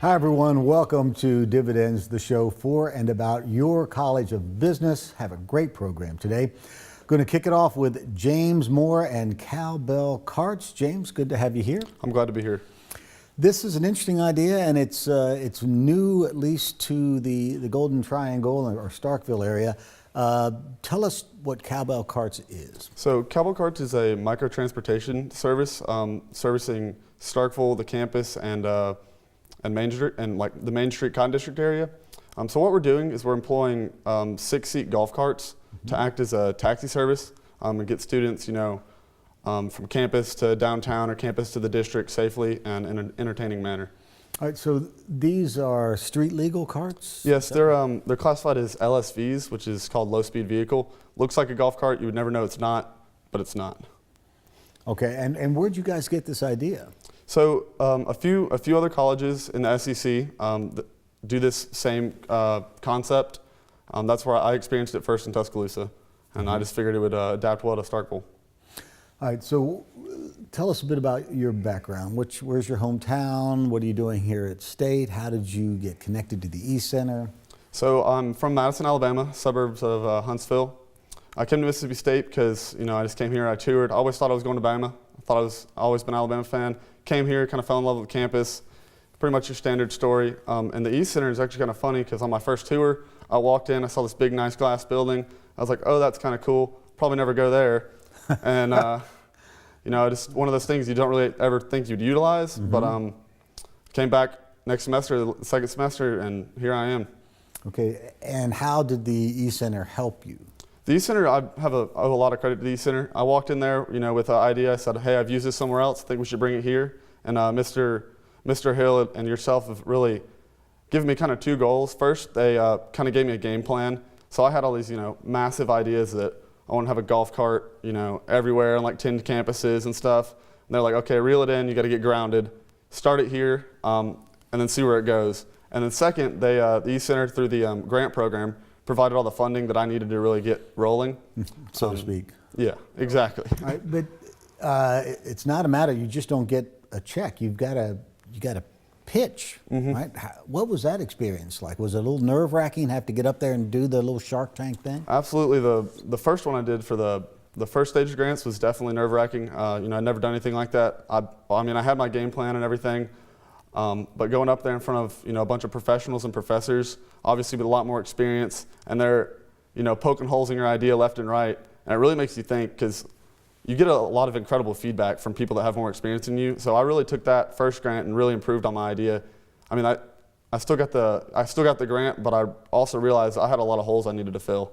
Hi everyone, welcome to Dividends, the show for and about your College of Business. Have a great program today. Going to kick it off with James Moore and Cowbell Carts. James, good to have you here. I'm glad to be here. This is an interesting idea, and it's new, at least to the Golden Triangle or Starkville area. Tell us what Cowbell Carts is. So Cowbell Carts is a micro-transportation service servicing Starkville, the campus, and Main Street, and like the Main Street Cotton District area. So what we're doing is we're employing 6-seat golf carts to act as a taxi service and get students, from campus to downtown or campus to the district safely and in an entertaining manner. All right, so these are street legal carts? Yes, they're classified as LSVs, which is called low-speed vehicle. Looks like a golf cart. You would never know it's not, but it's not. Okay, and where'd you guys get this idea? So a few other colleges in the SEC do this same concept. That's where I experienced it first in Tuscaloosa, and I just figured it would adapt well to Starkville. All right, so tell us a bit about your background. Where's your hometown? What are you doing here at State? How did you get connected to the East Center? So I'm from Madison, Alabama, suburbs of Huntsville. I came to Mississippi State because I just came here. I toured. I always thought I was going to Bama. I always been an Alabama fan. Came here, kind of fell in love with the campus. Pretty much your standard story. And the East Center is actually kind of funny because on my first tour, I walked in, I saw this big, nice glass building. I was like, oh, that's kind of cool. Probably never go there. And just one of those things you don't really ever think you'd utilize. But came back next semester, the second semester, and here I am. Okay, and how did the East Center help you? The East Center, I owe a lot of credit to the East Center. I walked in there, with an idea. I said, hey, I've used this somewhere else. I think we should bring it here. And Mr. Hill and yourself have really given me kind of two goals. First, they kind of gave me a game plan. So I had all these, massive ideas that I want to have a golf cart, everywhere on like 10 campuses and stuff. And they're like, okay, reel it in. You got to get grounded. Start it here, and then see where it goes. And then second, the East Center, through the grant program, provided all the funding that I needed to really get rolling. So to speak. Yeah, exactly. All right, but it's not a matter, you just don't get a check. You got to pitch, right? What was that experience like? Was it a little nerve-wracking, have to get up there and do the little Shark Tank thing? Absolutely. The first one I did for the first stage of grants was definitely nerve-wracking. I'd never done anything like that. I had my game plan and everything. But going up there in front of a bunch of professionals and professors, obviously with a lot more experience, and they're poking holes in your idea left and right, and it really makes you think because you get a lot of incredible feedback from people that have more experience than you. So I really took that first grant and really improved on my idea. I mean, I still got the grant, but I also realized I had a lot of holes I needed to fill,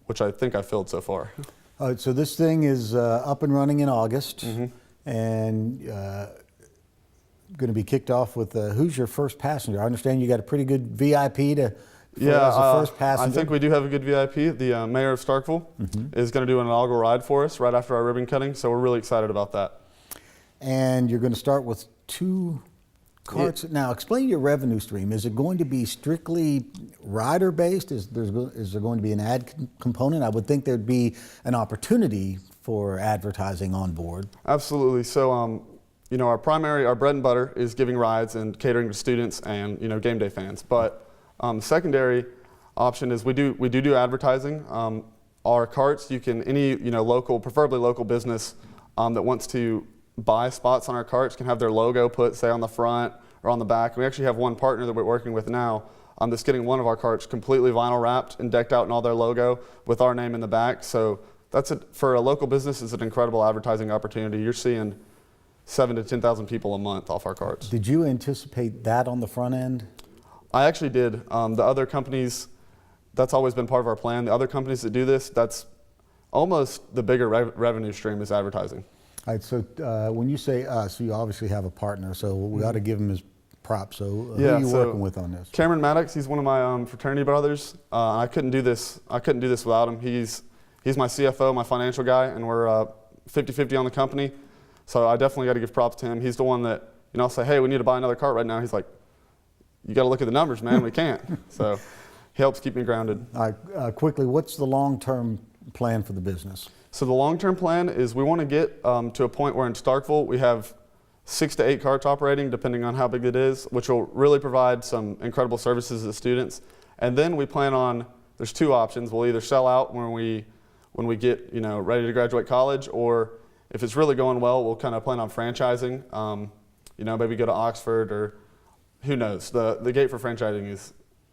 which I think I filled so far. All right, so this thing is up and running in August, and going to be kicked off with who's your first passenger? I understand you got a pretty good VIP as a first passenger. I think we do have a good VIP. The mayor of Starkville is going to do an inaugural ride for us right after our ribbon cutting, so we're really excited about that. And you're going to start with 2 carts. Now, explain your revenue stream. Is it going to be strictly rider-based? Is there going to be an ad component? I would think there'd be an opportunity for advertising on board. Absolutely. So, our bread and butter is giving rides and catering to students and game day fans. But secondary option is we do advertising. Our carts, you can preferably local business that wants to buy spots on our carts can have their logo put, say, on the front or on the back. We actually have one partner that we're working with now that's getting one of our carts completely vinyl wrapped and decked out in all their logo with our name in the back. So for a local business, it's an incredible advertising opportunity. You're seeing 7,000 to 10,000 people a month off our carts. Did you anticipate that on the front end? I actually did. The other companies, that's always been part of our plan. The other companies that do this, that's almost the bigger revenue stream is advertising. All right, so when you say us, you obviously have a partner, so we ought to give him his props. So who are you working with on this? Cameron Maddox, he's one of my fraternity brothers. I couldn't do this without him. He's my CFO, my financial guy, and we're 50-50 on the company. So I definitely got to give props to him. He's the one that, I'll say, hey, we need to buy another cart right now. He's like, you got to look at the numbers, man. We can't. So he helps keep me grounded. All right, quickly, what's the long-term plan for the business? So the long-term plan is we want to get to a point where in Starkville we have 6 to 8 carts operating, depending on how big it is, which will really provide some incredible services to the students. And then we plan on, there's 2 options. We'll either sell out when we get ready to graduate college, or if it's really going well, we'll kind of plan on franchising. Maybe go to Oxford, or who knows. The gate for franchising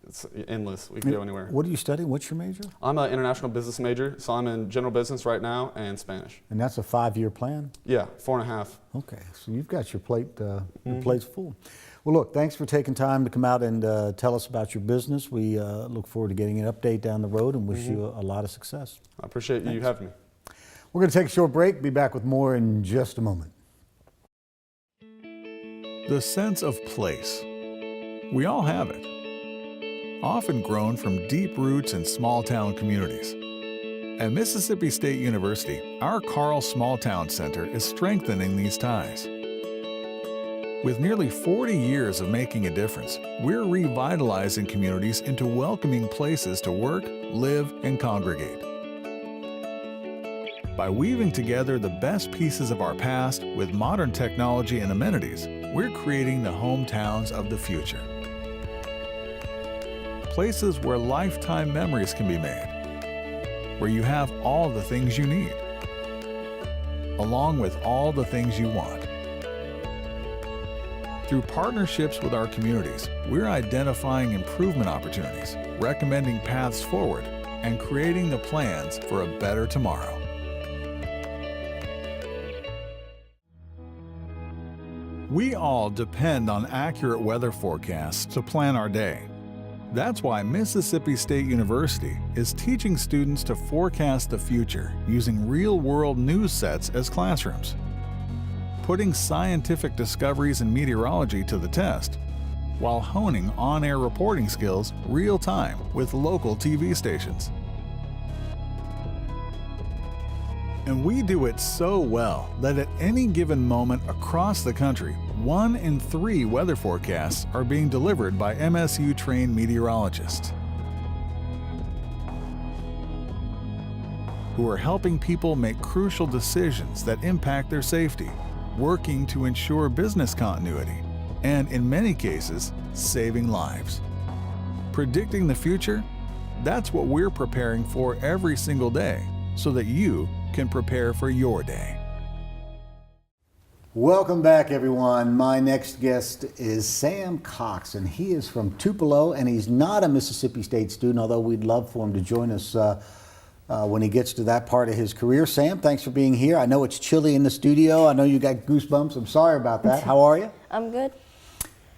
it's endless. We can go anywhere. What are you studying? What's your major? I'm an international business major, so I'm in general business right now and Spanish. And that's a 5-year plan? Yeah, 4.5. Okay, so you've got your plate's full. Well, look, thanks for taking time to come out and tell us about your business. We look forward to getting an update down the road and wish you a lot of success. I appreciate you having me. We're going to take a short break. Be back with more in just a moment. The sense of place. We all have it. Often grown from deep roots in small-town communities. At Mississippi State University, our Carl Small Town Center is strengthening these ties. With nearly 40 years of making a difference, we're revitalizing communities into welcoming places to work, live, and congregate. By weaving together the best pieces of our past with modern technology and amenities, we're creating the hometowns of the future. Places where lifetime memories can be made, where you have all the things you need, along with all the things you want. Through partnerships with our communities, we're identifying improvement opportunities, recommending paths forward, and creating the plans for a better tomorrow. We all depend on accurate weather forecasts to plan our day. That's why Mississippi State University is teaching students to forecast the future using real-world news sets as classrooms, putting scientific discoveries in meteorology to the test, while honing on-air reporting skills real-time with local TV stations. And we do it so well that at any given moment across the country, 1 in 3 weather forecasts are being delivered by MSU-trained meteorologists who are helping people make crucial decisions that impact their safety, working to ensure business continuity, and in many cases, saving lives. Predicting the future? That's what we're preparing for every single day, so that you can prepare for your day. Welcome back, everyone. My next guest is Sam Cox, and he is from Tupelo, and he's not a Mississippi State student, although we'd love for him to join us when he gets to that part of his career. Sam, thanks for being here. I know it's chilly in the studio. I know you got goosebumps. I'm sorry about that. How are you? I'm good.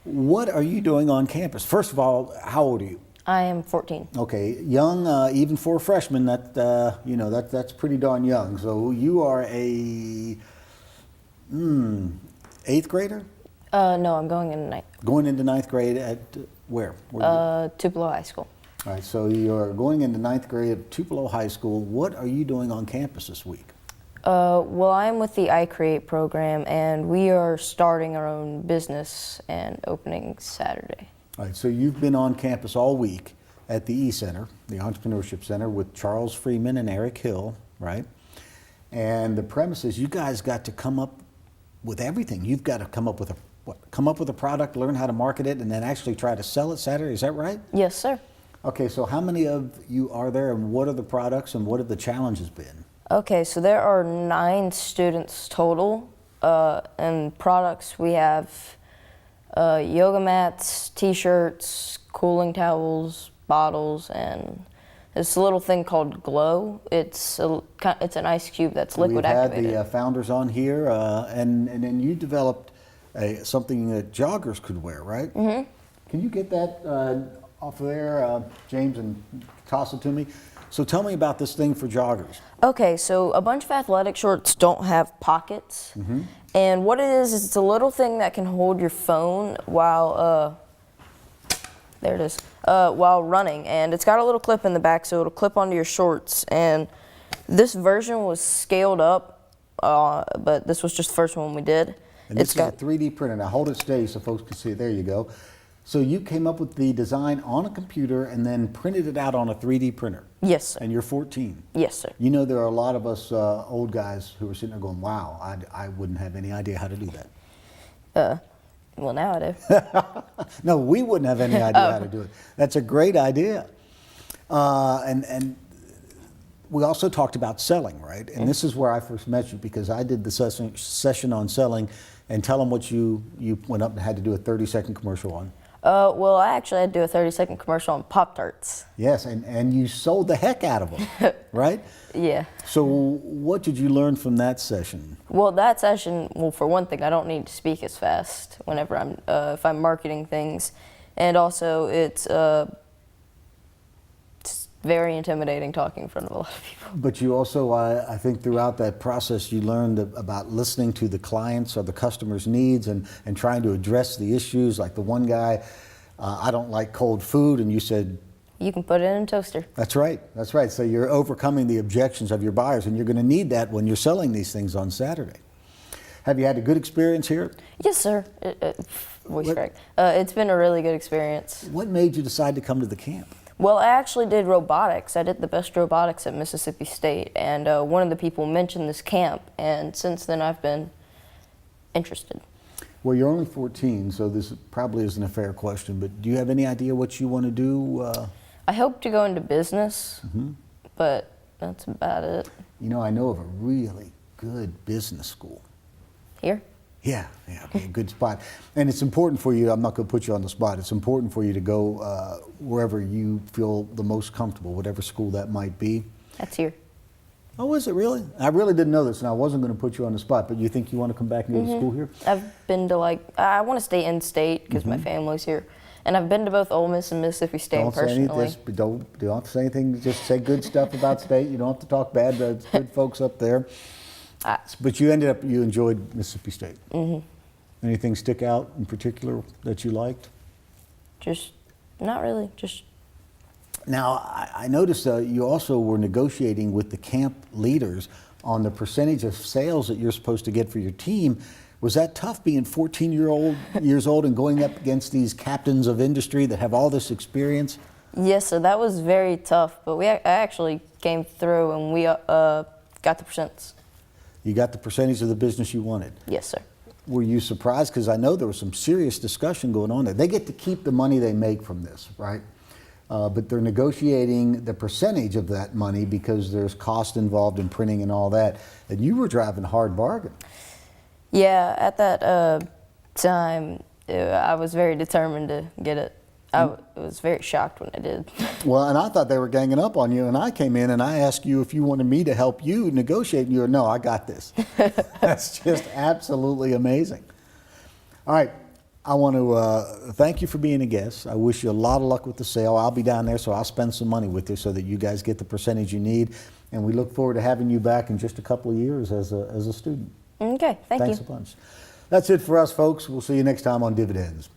What are you doing on campus? First of all, how old are you? I am 14. Okay, young, even for a freshman. That's pretty darn young. So you are a 8th grader? No, I'm going in ninth. Going into 9th grade at where? Tupelo High School. All right, so you're going into 9th grade at Tupelo High School. What are you doing on campus this week? Well, I'm with the iCreate program, and we are starting our own business and opening Saturday. All right, so you've been on campus all week at the E-Center, the Entrepreneurship Center, with Charles Freeman and Eric Hill, right? And the premise is you guys got to come up with everything. You've got to come up with a product, learn how to market it, and then actually try to sell it Saturday. Is that right? Yes, sir. Okay, so how many of you are there, and what are the products, and what have the challenges been? Okay, so there are 9 students total, and products we have yoga mats, t-shirts, cooling towels, bottles, and this little thing called Glow. It's an ice cube that's liquid activated. We've had the founders on here, and then you developed something that joggers could wear, right? Mm-hmm. Can you get that off of there, James, and toss it to me? So tell me about this thing for joggers. Okay, so a bunch of athletic shorts don't have pockets. Mm-hmm. And what it is it's a little thing that can hold your phone while, while running. And it's got a little clip in the back, so it'll clip onto your shorts. And this version was scaled up, but this was just the first one we did. And this is a 3D printer. Now hold it steady so folks can see it. There you go. So you came up with the design on a computer and then printed it out on a 3D printer? Yes, sir. And you're 14? Yes, sir. You know, there are a lot of us old guys who are sitting there going, wow, I wouldn't have any idea how to do that. Well, now I do. No, we wouldn't have any idea how to do it. That's a great idea. And we also talked about selling, right? And this is where I first met you, because I did the session on selling. And tell them what you went up and had to do a 30-second commercial on. Well, I actually had to do a 30-second commercial on Pop-Tarts. Yes, and you sold the heck out of them, right? Yeah. So what did you learn from that session? Well, that session, well, for one thing, I don't need to speak as fast whenever I'm, if I'm marketing things. And also, it's very intimidating talking in front of a lot of people. But you also, I think throughout that process, you learned about listening to the clients or the customers' needs and trying to address the issues. Like the one guy, I don't like cold food, and you said, You can put it in a toaster. That's right, that's right. So you're overcoming the objections of your buyers, and you're going to need that when you're selling these things on Saturday. Have you had a good experience here? Yes, sir. It's been a really good experience. What made you decide to come to the camp? Well, I actually did robotics. I did the best robotics at Mississippi State, and one of the people mentioned this camp, and since then I've been interested. Well, you're only 14, so this probably isn't a fair question, but do you have any idea what you want to do? I hope to go into business, but that's about it. You know, I know of a really good business school. Here? Yeah, okay, good spot. And it's important for you, I'm not going to put you on the spot, it's important for you to go wherever you feel the most comfortable, whatever school that might be. That's here. Oh, is it really? I really didn't know this, and I wasn't going to put you on the spot, but you think you want to come back and go to school here? I've been to I want to stay in state because my family's here. And I've been to both Ole Miss and Mississippi State personally. Don't say anything, just say good stuff about state. You don't have to talk bad, but it's good folks up there. But you enjoyed Mississippi State. Anything stick out in particular that you liked? Just, not really, just. Now, I noticed you also were negotiating with the camp leaders on the percentage of sales that you're supposed to get for your team. Was that tough, being 14 years old and going up against these captains of industry that have all this experience? Yes, so that was very tough, but I actually came through and we got the percents. You got the percentage of the business you wanted? Yes, sir. Were you surprised? Because I know there was some serious discussion going on there. They get to keep the money they make from this, right? But they're negotiating the percentage of that money because there's cost involved in printing and all that. And you were driving a hard bargain. Yeah, at that time, I was very determined to get it. I was very shocked when I did. Well, and I thought they were ganging up on you, and I came in and I asked you if you wanted me to help you negotiate, and you were, no, I got this. That's just absolutely amazing. All right, I want to thank you for being a guest. I wish you a lot of luck with the sale. I'll be down there, so I'll spend some money with you so that you guys get the percentage you need, and we look forward to having you back in just a couple of years as a student. Okay, thank you. Thanks a bunch. That's it for us, folks. We'll see you next time on Dividends.